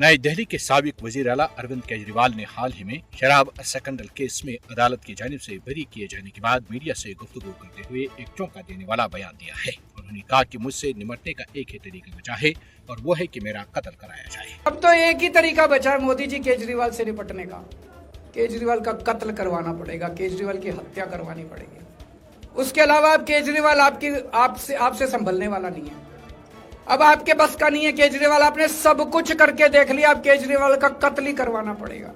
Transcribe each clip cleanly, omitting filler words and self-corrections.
नई दिल्ली के साबिक वजीर आला अरविंद केजरीवाल ने हाल ही में शराब स्कैंडल केस में अदालत की जानिब से बरी किए जाने के बाद मीडिया से गुफ्तगू करते हुए एक चौंका देने वाला बयान दिया है। उन्होंने कहा कि मुझसे निमटने का एक ही तरीका बचा है और वो है कि मेरा कत्ल कराया जाए। अब तो एक ही तरीका बचा है मोदी जी केजरीवाल से निपटने का। केजरीवाल का कत्ल करवाना पड़ेगा, केजरीवाल की हत्या करवानी पड़ेगी। उसके अलावा अब केजरीवाल आपसे संभलने वाला नहीं है। अब आपके बस का नहीं है केजरीवाल, आपने सब कुछ करके देख लिया, अब केजरीवाल का कत्ल ही करवाना पड़ेगा।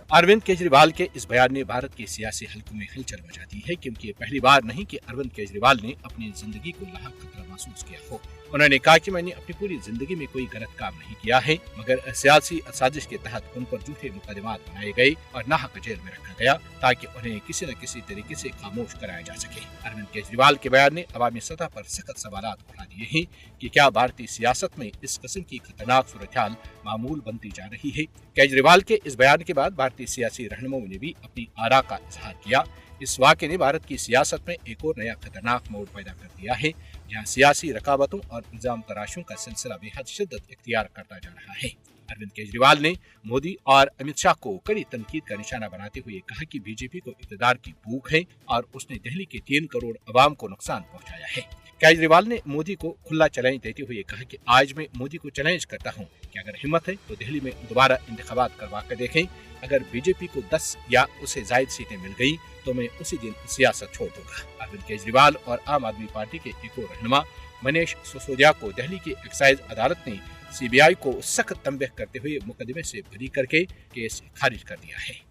अरविंद केजरीवाल के इस बयान ने भारत के सियासी हलकों में हलचल मचा दी है, क्योंकि ये पहली बार नहीं कि अरविंद केजरीवाल ने अपनी जिंदगी को लाख खतरा महसूस किया हो। उन्होंने कहा कि मैंने अपनी पूरी जिंदगी में कोई गलत काम नहीं किया है, मगर सियासी साजिश के तहत उन पर झूठे मुकदमात बनाए गए और नाहक जेल में रखा गया ताकि उन्हें किसी न किसी तरीके से खामोश कराया जा सके। अरविंद केजरीवाल के बयान ने अवामी सतह पर सख्त सवालात उठा दिए हैं कि क्या भारतीय सियासत में इस किस्म की खतरनाक सूरत-ए-हाल मामूल बनती जा रही है। केजरीवाल के इस बयान के बाद भारतीय सियासी रहनुमाओं ने भी अपनी आरा का इजहार किया। इस वाक़े ने भारत की सियासत में एक और नया खतरनाक मोड़ पैदा कर दिया है, जहां सियासी रकावतों और इल्जाम तराशियों का सिलसिला बेहद शिद्दत इख्तियार करता जा रहा है। अरविंद केजरीवाल ने मोदी और अमित शाह को कड़ी तनकीद का निशाना बनाते हुए कहा कि बीजेपी को इक़्तिदार की भूख है और उसने दिल्ली के 3 करोड़ अवाम को नुकसान पहुंचाया है। केजरीवाल ने मोदी को खुला चैलेंज देते हुए कहा कि आज मैं मोदी को चैलेंज करता हूं कि अगर हिम्मत है तो दिल्ली में दोबारा इंतखाबात करवा कर देखें। अगर बीजेपी को 10 या उससे ज्यादा सीटें मिल गई तो मैं उसी दिन सियासत छोड़ दूंगा। अरविंद केजरीवाल और आम आदमी पार्टी के एक और रहनुमा मनीष सिसोदिया को दिल्ली की एक्साइज अदालत ने सीबीआई को सख्त तंबीह करते हुए मुकदमे से बरी करके केस खारिज कर दिया है।